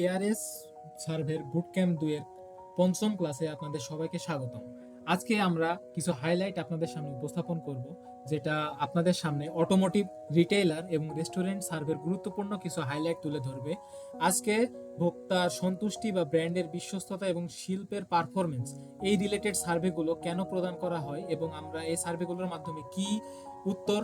ARS সার্ভের boot camp 2 এর পঞ্চম ক্লাসে আপনাদের সবাইকে স্বাগতম। আজকে আমরা কিছু হাইলাইট আপনাদের সামনে উপস্থাপন করব, যেটা আপনাদের সামনে অটোমোটিভ রিটেইলার এবং রেস্টুরেন্ট সার্ভের গুরুত্বপূর্ণ কিছু হাইলাইট তুলে ধরবে। আজকে ভোক্তার সন্তুষ্টি বা ব্র্যান্ডের বিশ্বস্ততা এবং শিল্পের পারফরমেন্স, এই রিলেটেড সার্ভেগুলো কেন প্রদান করা হয় এবং আমরা এই সার্ভেগুলোর মাধ্যমে কি উত্তর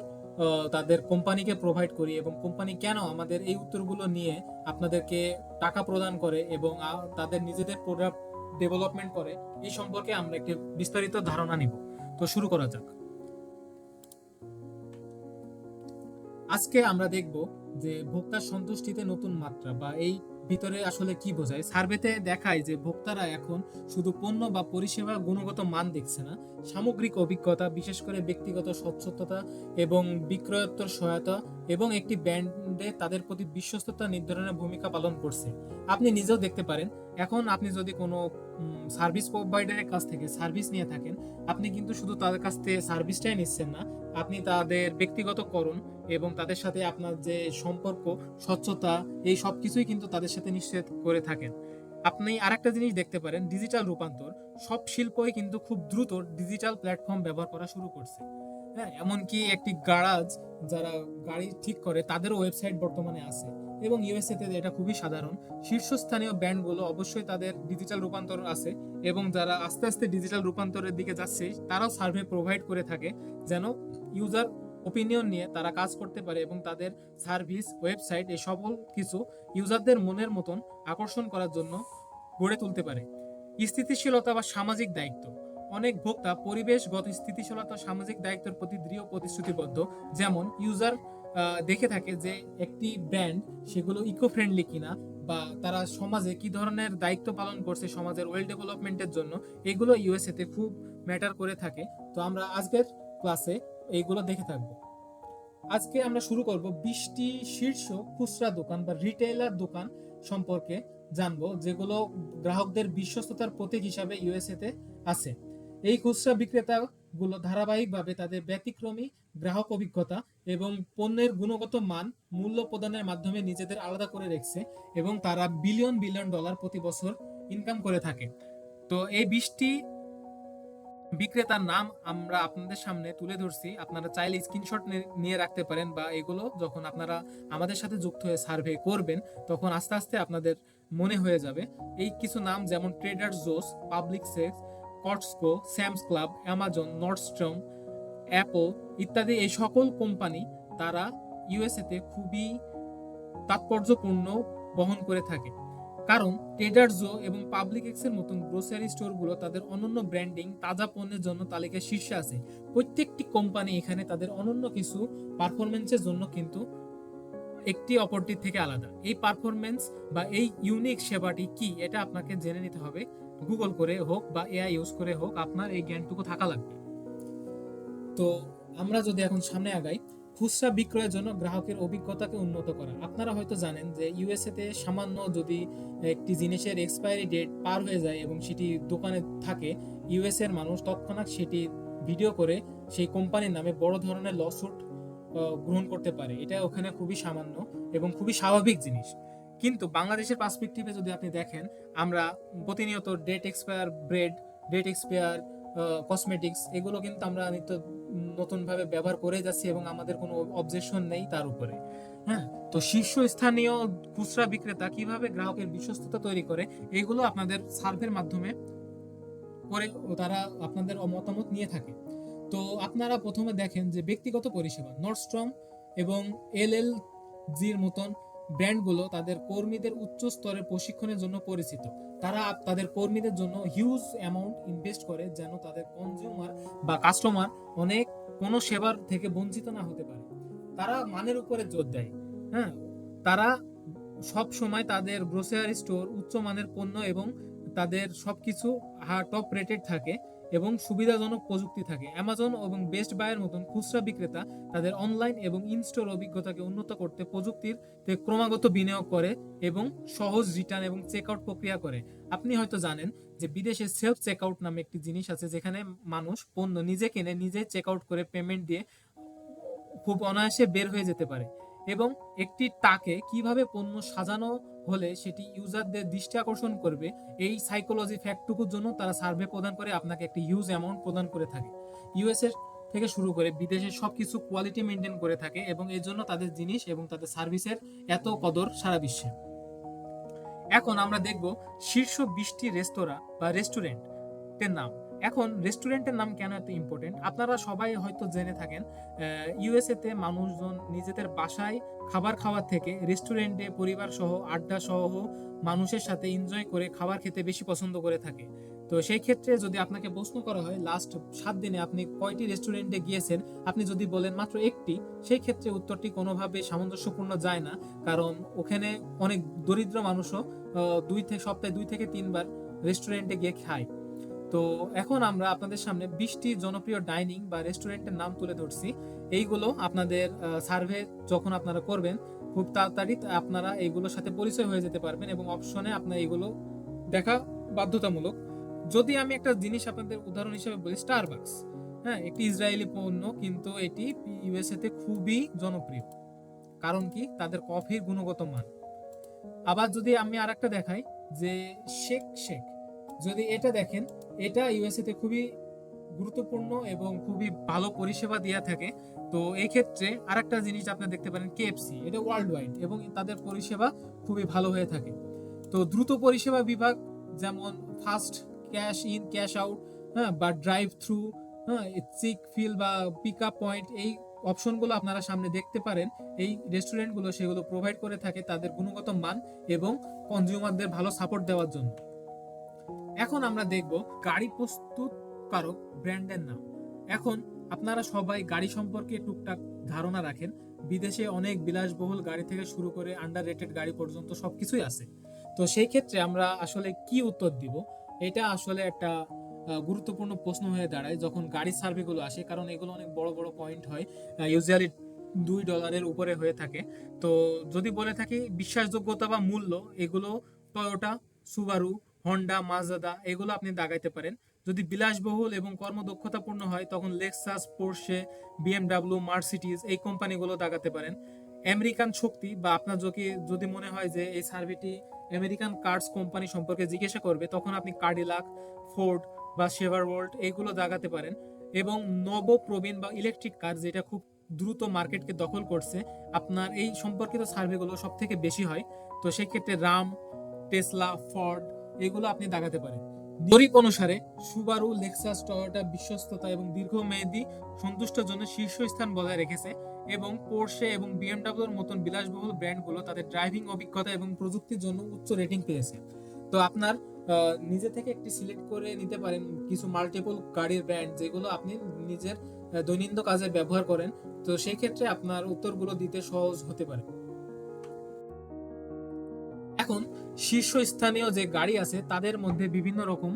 তাদের কোম্পানিকে প্রোভাইড করি এবং কোম্পানি কেন আমাদের এই উত্তরগুলো নিয়ে আপনাদেরকে টাকা প্রদান করে এবং তাদের নিজেদের প্রোডাক্ট ডেভেলপমেন্ট করে, এই সম্পর্কে আমরা একটি বিস্তারিত ধারণা নিব। তো শুরু করা যাক। আজকে আমরা দেখব যে ভোক্তার সন্তুষ্টিতে নতুন মাত্রা বা এই ভিতরে আসলে কি বোঝায়। সার্ভেতে দেখায় যে ভোক্তারা এখন শুধু পণ্য বা পরিষেবা গুণগত মান দেখছে না, সামগ্রিক অভিজ্ঞতা, বিশেষ করে ব্যক্তিগত স্বচ্ছতা এবং বিক্রয়োত্তর সহায়তা এবং একটি ব্র্যান্ডে তাদের প্রতি বিশ্বস্ততা নির্ধারণের ভূমিকা পালন করছে। আপনি নিজেও দেখতে পারেন, এখন আপনি যদি কোনো সার্ভিস প্রোভাইডারের কাছ থেকে সার্ভিস নিয়ে থাকেন, আপনি কিন্তু শুধু তাদের কাছ থেকে সার্ভিসটাই নিচ্ছেন না, আপনি তাদের ব্যক্তিগতকরণ এবং তাদের সাথে আপনার যে সম্পর্ক, স্বচ্ছতা, এই সব কিছুই কিন্তু তাদের সাথে নিশ্চিত করে থাকেন। আপনি আরেকটা জিনিস দেখতে পারেন, ডিজিটাল রূপান্তর। সব শিল্পই কিন্তু খুব দ্রুত ডিজিটাল প্ল্যাটফর্ম ব্যবহার করা শুরু করছে। হ্যাঁ, এমনকি একটি গ্যারাজ যারা গাড়ি ঠিক করে তাদেরও ওয়েবসাইট বর্তমানে আছে এবং ইউএসএ তে এটা খুবই সাধারণ। শীর্ষস্থানীয় ব্র্যান্ডগুলো অবশ্যই তাদের ডিজিটাল রূপান্তর আছে এবং যারা আস্তে আস্তে ডিজিটাল রূপান্তরের দিকে যাচ্ছে তারাও সার্ভে প্রোভাইড করে থাকে, যেন ইউজার ওপিনিয়ন নিয়ে তারা কাজ করতে পারে এবং তাদের সার্ভিস, ওয়েবসাইট, এই সকল কিছু ইউজারদের মনের মতন আকর্ষণ করার জন্য গড়ে তুলতে পারে। স্থিতিশীলতা বা সামাজিক দায়িত্ব। অনেক ভোক্তা পরিবেশগত স্থিতিশীলতা, সামাজিক দায়িত্বের প্রতি দৃঢ় প্রতিশ্রুতিবদ্ধ। যেমন ইউজার দেখে থাকে যে একটি ব্র্যান্ড সেগুলো ইকো ফ্রেন্ডলি কিনা বা তারা সমাজে কি ধরনের দায়িত্ব পালন করছে সমাজের ওয়েল ডেভেলপমেন্টের জন্য, এগুলো ইউএসএ তে খুব ম্যাটার করে থাকে। তো আমরা আজকের ক্লাসে এইগুলো দেখে থাকবো। আজকে আমরা শুরু করব 20টি শীর্ষ খুচরা দোকান বা রিটেইলার দোকান সম্পর্কে জানবো, যেগুলো গ্রাহকদের বিশ্বস্ততার প্রতীক হিসাবে ইউএসএ তে আছে। এই খুচরা বিক্রেতাগুলো ধারাবাহিকভাবে তাদের ব্যতিক্রমী গ্রাহক অভিজ্ঞতা এবং পণ্যের গুণগত মান, মূল্য প্রদানের মাধ্যমে নিজেদের আলাদা করে রেখেছে এবং তারা বিলিয়ন বিলিয়ন ডলার প্রতি বছর ইনকাম করে থাকে। তো এই 20টি বিক্রেতার নাম আমরা আপনাদের সামনে তুলে ধরছি। আপনারা চাইলে স্ক্রিনশট নিয়ে রাখতে পারেন, বা এগুলো যখন আপনারা আমাদের সাথে যুক্ত হয়ে সার্ভে করবেন তখন আস্তে আস্তে আপনাদের মনে হয়ে যাবে। এই কিছু নাম যেমন Trader Joe's, Publix, Costco, Sam's Club, Amazon, Nordstrom, Apple ইত্যাদি, এই সকল কোম্পানি তারা ইউএসএ তে খুবই তাৎপর্যপূর্ণ বহন করে থাকে। কারণ ট্রেডার জো এবং পাবলিক এক্সের মতন গ্রোসারি স্টোরগুলো তাদের অনন্য ব্র্যান্ডিং, তাজা পণ্যের জন্য তালিকায় শীর্ষে আছে। প্রত্যেকটি কোম্পানি এখানে তাদের অনন্য কিছু পারফরমেন্সের জন্য কিন্তু একটি অপরটির থেকে আলাদা। এই পারফরমেন্স বা এই ইউনিক সেবাটি কি, এটা আপনাকে জেনে নিতে হবে। গুগল করে হোক বা এআই ইউজ করে হোক, আপনার এই জ্ঞানটুকু থাকা লাগবে। তো আমরা যদি এখন সামনে আগাই, খুচরা বিক্রয়ের জন্য গ্রাহকের অভিজ্ঞতাকে উন্নত করা। আপনারা হয়তো জানেন যে ইউএসএ তে সামান্য যদি একটি জিনিসের এক্সপায়ারি ডেট পার হয়ে যায় এবং সেটি দোকানে থাকে, ইউএসএ এর মানুষ তৎক্ষণাৎ সেটি ভিডিও করে সেই কোম্পানির নামে বড় ধরনের লসুট গ্রহণ করতে পারে। এটা ওখানে খুবই সামান্য এবং খুবই স্বাভাবিক জিনিস। কিন্তু বাংলাদেশের পার্সপেক্টিভে যদি আপনি দেখেন, আমরা প্রতিনিয়ত date expire bread, date expire cosmetics, এগুলো কিন্তু আমরা নিত্য নতুনভাবে ব্যবহার করে যাচ্ছি এবং আমাদের কোনো অবজেকশন নেই তার উপরে। হ্যাঁ, তো শীর্ষস্থানীয় খুচরা বিক্রেতা কিভাবে গ্রাহকের বিশ্বস্ততা তৈরি করে, এইগুলো আপনাদের সার্ভের মাধ্যমে করে তারা আপনাদের মতামত নিয়ে থাকে। তো আপনারা প্রথমে দেখেন যে ব্যক্তিগত পরিষেবা, নর্ডস্ট্রম এবং এলএল জির মতন ব্র্যান্ডগুলো তাদের কর্মীদের উচ্চ স্তরের প্রশিক্ষণের জন্য পরিচিত। তারা তাদের কর্মীদের জন্য হিউজ অ্যামাউন্ট ইনভেস্ট করে, যেন তাদের কনজিউমার বা কাস্টমার অনেক কোনো সেবার থেকে বঞ্চিত না হতে পারে। তারা মানের উপরে জোর দেয়। হ্যাঁ, তারা সব সময় তাদের গ্রোসারি স্টোর উচ্চ মানের পণ্য এবং তাদের সবকিছু টপ রেটেড থাকে এবং সুবিধাজনক প্রযুক্তি থাকে। অ্যামাজন এবং বেস্ট বাইয়ের মতন খুচরা বিক্রেতা তাদের অনলাইন এবং ইন স্টোর অভিজ্ঞতাকে উন্নত করতে প্রযুক্তির ক্রমাগত বিনিয়োগ করে এবং সহজ রিটার্ন এবং চেক আউট প্রক্রিয়া করে। আপনি হয়তো জানেন যে বিদেশে সেলফ চেক আউট নামে একটি জিনিস আছে, যেখানে মানুষ পণ্য নিজে কিনে নিজে চেক আউট করে পেমেন্ট দিয়ে খুব অনায়াসে বের হয়ে যেতে পারে। এবং একটি তাকে কিভাবে পণ্য সাজানো হলে সেটি ইউজারদের দৃষ্টি আকর্ষণ করবে, এই সাইকোলজি ফ্যাক্টটুকুর জন্য তারা সার্ভে প্রদান করে আপনাকে একটা হিউজ অ্যামাউন্ট প্রদান করে থাকে। ইউএসএর থেকে শুরু করে বিদেশে সবকিছু কোয়ালিটি মেনটেন করে থাকে এবং এর জন্য তাদের জিনিস এবং তাদের সার্ভিসের এত কদর সারা বিশ্বে। এখন আমরা দেখব শীর্ষ 20টি রেস্তোরাঁ বা রেস্টুরেন্টের নাম। এখন রেস্টুরেন্টের নাম কেন এত ইম্পর্টেন্ট আপনারা সবাই হয়তো জেনে থাকেন, ইউএসএ তে মানুষজন নিজেদের বাসায় খাবার খাওয়ার থেকে রেস্টুরেন্টে পরিবার সহ আড্ডা সহ মানুষের সাথে এনজয় করে খাবার খেতে বেশি পছন্দ করে থাকে। তো সেই ক্ষেত্রে যদি আপনাকে প্রশ্ন করা হয় লাস্ট 7 দিনে আপনি কয়টি রেস্টুরেন্টে গিয়েছেন, আপনি যদি বলেন মাত্র একটি, সেই ক্ষেত্রে উত্তরটি কোনোভাবে সামঞ্জস্যপূর্ণ যায় না, কারণ ওখানে অনেক দরিদ্র মানুষও সপ্তাহে 2 থেকে 3 বার রেস্টুরেন্টে গিয়ে খায়। তো এখন আমরা আপনাদের সামনে 20টি জনপ্রিয় ডাইনিং বা রেস্টুরেন্টের নাম তুলে ধরছি। এইগুলো আপনাদের সার্ভে যখন আপনারা করবেন খুব তাড়াতাড়ি আপনারা এইগুলোর সাথে পরিচয় হয়ে যেতে পারবেন এবং অপশনে আপনার এইগুলো দেখা বাধ্যতামূলক। যদি আমি একটা জিনিস আপনাদের উদাহরণ হিসেবে বলি, স্টারবাকস, হ্যাঁ, একটি ইসরায়েলি পণ্য, কিন্তু এটি ইউএসএ তে খুবই জনপ্রিয়। কারণ কি? তাদের কফির গুণগত মান। আবার যদি আমি আরেকটা দেখাই যে শেক শেক, যদি এটা দেখেন, এটা ইউএসএ তে খুবই গুরুত্বপূর্ণ এবং খুবই ভালো পরিষেবা দিয়ে থাকে। তো এই ক্ষেত্রে আরেকটা জিনিস আপনি দেখতে পারেন কেএফসি, এটা ওয়ার্ল্ড ওয়াইড এবং তাদের পরিষেবা খুবই ভালো হয়ে থাকে। তো দ্রুত পরিষেবা বিভাগ যেমন fast cash in cash out, হ্যাঁ, বা ড্রাইভ থ্রু, হ্যাঁ, চিক ফিল বা পিক আপ পয়েন্ট, এই অপশনগুলো আপনারা সামনে দেখতে পারেন। এই রেস্টুরেন্টগুলো সেগুলো প্রোভাইড করে থাকে তাদের গুণগত মান এবং কনজিউমারদের ভালো সাপোর্ট দেওয়ার জন্য। এখন আমরা দেখব গাড়ি প্রস্তুতকারক ব্র্যান্ডের নাম। এখন আপনারা সবাই গাড়ি সম্পর্কে টুকটাক ধারণা রাখেন। বিদেশে অনেক বিলাসবহুল গাড়ি থেকে শুরু করে আন্ডাররেটেড গাড়ি পর্যন্ত সবকিছুই আছে। তো সেই ক্ষেত্রে আমরা আসলে কি উত্তর দিব, এটা আসলে একটা গুরুত্বপূর্ণ প্রশ্ন হয়ে দাঁড়ায় যখন গাড়ি সার্ভেগুলো আসে, কারণ এগুলো অনেক বড় বড় পয়েন্ট হয়, ইউজুয়ালি $2 উপরে হয়ে থাকে। তো যদি বলে থাকি বিশ্বাসযোগ্যতা বা মূল্য, এগুলো টয়োটা, সুবারু, হন্ডা, মাজদা এগুলো আপনি দাগাইতে পারেন। যদি বিলাসবহুল এবং কর্মদক্ষতাপূর্ণ হয় তখন লেক্সাস, পোর্শে, বিএমডাব্লিউ, মার্সিডিজ এই কোম্পানিগুলো দাগাতে পারেন। আমেরিকান শক্তি বা আপনার যদি মনে হয় যে এই সার্ভেটি আমেরিকান কার্স কোম্পানি সম্পর্কে জিজ্ঞাসা করবে, তখন আপনি কার্ডিলাক, ফোর্ড বা শেভারওয়ার্ল্ড এইগুলো দাগাতে পারেন। এবং নবপ্রবীণ বা ইলেকট্রিক কার, যেটা খুব দ্রুত মার্কেটকে দখল করছে, আপনার এই সম্পর্কিত সার্ভেগুলো সব থেকে বেশি হয়। তো সেই ক্ষেত্রে রাম, টেসলা, ফর্ড এগুলো আপনি দাগাতে পারেন। জরিপ অনুসারে সুবারু, লেক্সাস, টয়োটা বিশ্বস্ততা এবং দীর্ঘমেয়াদী সন্তুষ্টির জন্য শীর্ষস্থান বজায় রেখেছে এবং পোর্শে এবং বিএমডব্লিউর মতন বিলাসবহুল ব্র্যান্ডগুলো তাদের ড্রাইভিং অভিজ্ঞতা এবং প্রযুক্তির জন্য উচ্চ রেটিং পেয়েছে। তো আপনার নিজে থেকে একটি সিলেক্ট করে নিতে পারেন কিছু মাল্টিপল গাড়ির ব্র্যান্ড যেগুলো আপনি নিজের দৈনন্দিন কাজে ব্যবহার করেন। তো সেই ক্ষেত্রে আপনার উত্তরগুলো দিতে সহজ হতে পারে। এখন শীর্ষস্থানীয় যে গাড়ি আছে তাদের মধ্যে বিভিন্ন রকম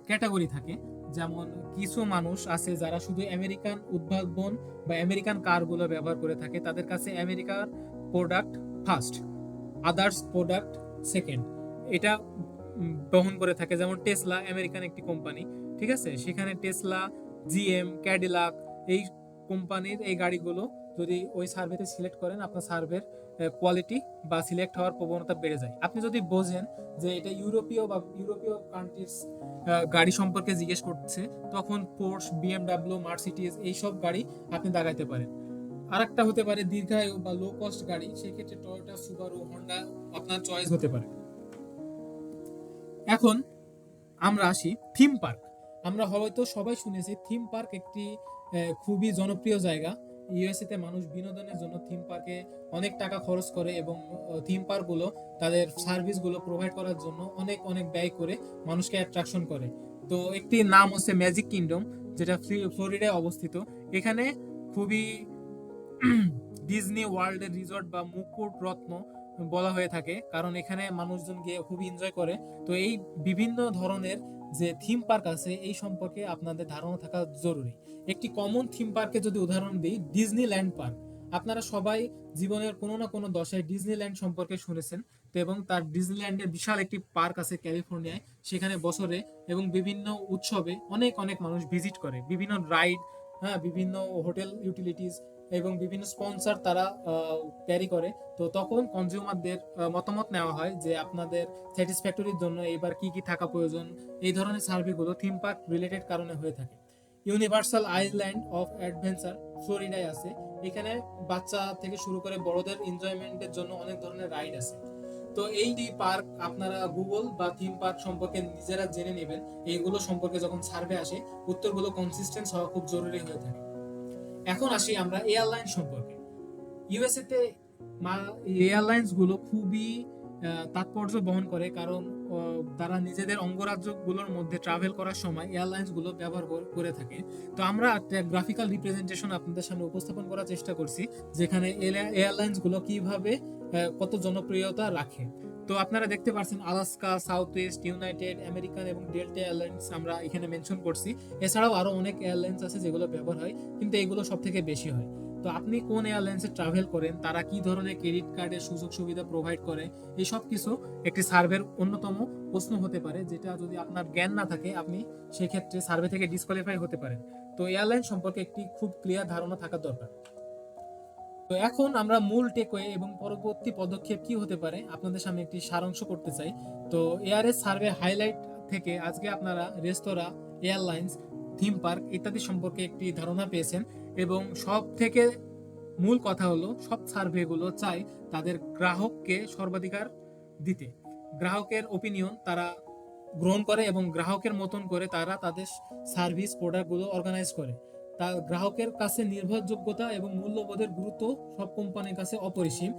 ক্যাটাগরি থাকে। যেমন কিছু মানুষ আছে যারা শুধু আমেরিকান উদ্ভাবন বা আমেরিকান কারগুলো ব্যবহার করে থাকে, তাদের কাছে আমেরিকার product first, others product second, এটা বহন করে থাকে। যেমন টেসলা আমেরিকান একটি কোম্পানি, ঠিক আছে, সেখানে টেসলা, জিএম, ক্যাডিলাক এই কোম্পানির এই গাড়িগুলো যদি ওই সার্ভেতে সিলেক্ট করেন, আপনার সার্ভের কোয়ালিটি বা সিলেক্ট হওয়ার প্রবণতা বেড়ে যায়। আপনি যদি বোঝেন যে এটা ইউরোপীয় কান্ট্রিজ গাড়ি সম্পর্কে জিজ্ঞেস করছে, তখন পোর্শ, বিএমডাব্লিউ, মার্সিডিজ এইসব গাড়ি আপনি দাগাইতে পারেন। আরেকটা হতে পারে দীর্ঘায়ু বা লো কস্ট গাড়ি, সেক্ষেত্রে টয়োটা, সুবারু, হন্ডা আপনার চয়েস হতে পারে। এখন আমরা আসি থিম পার্ক। আমরা হয়তো সবাই শুনেছি থিম পার্ক একটি খুবই জনপ্রিয় জায়গা। ইউএসএ তে মানুষ বিনোদনের জন্য থিম পার্কে অনেক টাকা খরচ করে এবং থিম পার্কগুলো তাদের সার্ভিসগুলো প্রোভাইড করার জন্য অনেক অনেক ব্যয় করে মানুষকে অ্যাট্রাকশন করে। তো একটি নাম হচ্ছে ম্যাজিক কিংডম, যেটা ফ্লোরিডায় অবস্থিত। এখানে খুবই ডিজনি ওয়ার্ল্ডের রিসর্ট বা মুকুট রত্ন বলা হয়ে থাকে, কারণ এখানে মানুষজন গিয়ে খুবই এনজয় করে। তো এই বিভিন্ন ধরনের যে থিম পার্ক আছে এই সম্পর্কে আপনাদের ধারণা থাকা জরুরি। একটি কমন থিম পার্কে যদি উদাহরণ দিই, ডিজনিল্যান্ড পার্ক। আপনারা সবাই জীবনের কোনো না কোনো দশায় ডিজনিল্যান্ড সম্পর্কে শুনেছেন। তো এবং তার ডিজনিল্যান্ডের বিশাল একটি পার্ক আছে ক্যালিফোর্নিয়ায়, সেখানে বছরে এবং বিভিন্ন উৎসবে অনেক অনেক মানুষ ভিজিট করে। বিভিন্ন রাইড, হ্যাঁ, বিভিন্ন হোটেল ইউটিলিটিস এবং বিভিন্ন স্পন্সর তারা ক্যারি করে। তো তখন কনজিউমারদের মতামত নেওয়া হয় যে আপনাদের স্যাটিসফ্যাক্টরির জন্য এবার কি কি থাকা প্রয়োজন। এই ধরনের সার্ভেগুলো থিম পার্ক রিলেটেড কারণে হয়ে থাকে। ইউনিভার্সাল আইল্যান্ড অফ অ্যাডভেঞ্চার ফ্লোরিডায় আছে। এখানে বাচ্চা থেকে শুরু করে বড়দের এনজয়মেন্টের জন্য অনেক ধরনের রাইড আছে। তো এই পার্ক আপনারা গুগল বা থিম পার্ক সম্পর্কে নিজেরা জেনে নেবেন। এইগুলো সম্পর্কে যখন সার্ভে আসে উত্তরগুলো কনসিস্টেন্ট হওয়া খুব জরুরি হয়ে থাকে। এখন আসি আমরা এয়ারলাইন সম্পর্কে। ইউএসএ তে এয়ারলাইন্স গুলো খুবই তাৎপর্য বহন করে, কারণ তারা নিজেদের অঙ্গরাজ্যগুলোর মধ্যে ট্রাভেল করার সময় এয়ারলাইন্স গুলো ব্যবহার করে থাকে। তো আমরা একটা গ্রাফিক্যাল রিপ্রেজেন্টেশন আপনাদের সামনে উপস্থাপন করার চেষ্টা করছি, যেখানে এয়ারলাইন্স গুলো কিভাবে কত জনপ্রিয়তা রাখে। তো আপনারা দেখতে পাচ্ছেন Alaska, south West, United, American এবং ডেল্টা এয়ারলাইন্স আমরা এখানে মেনশন করছি। এছাড়াও আরো অনেক এয়ারলাইন্স আছে যেগুলো ব্যবহার হয়, কিন্তু এগুলো সব থেকে বেশি হয়। তো আপনি কোন এয়ারলাইন্সে ট্রাভেল করেন, তারা কি ধরনের ক্রেডিট কার্ডের সুযোগ সুবিধা প্রোভাইড করে, এই সব কিছু একটি সার্ভের অন্যতম প্রশ্ন হতে পারে, যেটা যদি আপনার জ্ঞান না থাকে আপনি সেক্ষেত্রে সার্ভে থেকে ডিসকোয়ালিফাই হতে পারেন। তো এয়ারলাইন সম্পর্কে একটি খুব ক্লিয়ার ধারণা থাকা দরকার। তো এখন আমরা মূল টেকওয়ে এবং পরবর্তী পদক্ষেপ কি হতে পারে আপনাদের সামনে একটি সারাংশ করতে চাই। তো এআরএস সার্ভে হাইলাইট থেকে আজকে আপনারা রেস্তোরাঁ, এয়ারলাইন্স, থিম পার্ক ইত্যাদি সম্পর্কে একটি ধারণা পেয়েছেন। এবং সব থেকে মূল কথা হলো সব সার্ভেগুলো চায় তাদের গ্রাহককে সর্বাধিকার দিতে। গ্রাহকের ওপিনিয়ন তারা গ্রহণ করে এবং গ্রাহকের মতন করে তারা তাদের সার্ভিস প্রোডাক্টগুলো অর্গানাইজ করে। তা গ্রাহকের কাছে নির্ভরযোগ্যতা এবং মূল্যবোধের গুরুত্ব সব কোম্পানির কাছে অপরিসীম।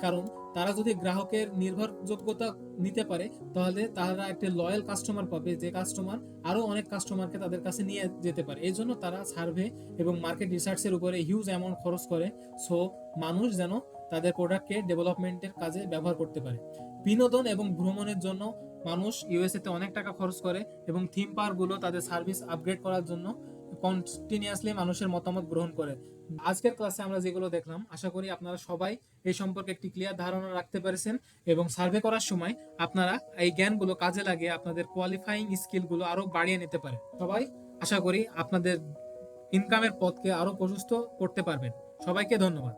কারণ তারা যদি গ্রাহকের নির্ভরযোগ্যতা নিতে পারে তাহলে তারা একটা লয়াল কাস্টমার পাবে, যে কাস্টমার আরো অনেক কাস্টমারকে তাদের কাছে নিয়ে যেতে পারে। এই জন্য তারা সার্ভে এবং মার্কেট রিসার্চের উপরে হিউজ অ্যামাউন্ট খরচ করে, সো মানুষ যেন তাদের প্রোডাক্টকে ডেভেলপমেন্টের কাজে ব্যবহার করতে পারে। বিনোদন এবং ভ্রমণের জন্য মানুষ ইউএসএ তে অনেক টাকা খরচ করে এবং থিম পার্কগুলো তাদের সার্ভিস আপগ্রেড করার জন্য কন্টিনিউয়াসলি মানুষের মতামত গ্রহণ করে। আজকের ক্লাসে আমরা যেগুলো দেখলাম, আশা করি আপনারা সবাই এই সম্পর্কে একটি ক্লিয়ার ধারণা রাখতে পেরেছেন এবং সার্ভে করার সময় আপনারা এই জ্ঞানগুলো কাজে লাগিয়ে আপনাদের কোয়ালিফাইং স্কিলগুলো আরো বাড়িয়ে নিতে পারেন। সবাই আশা করি আপনাদের ইনকামের পথকে আরো প্রশস্ত করতে পারবেন। সবাইকে ধন্যবাদ।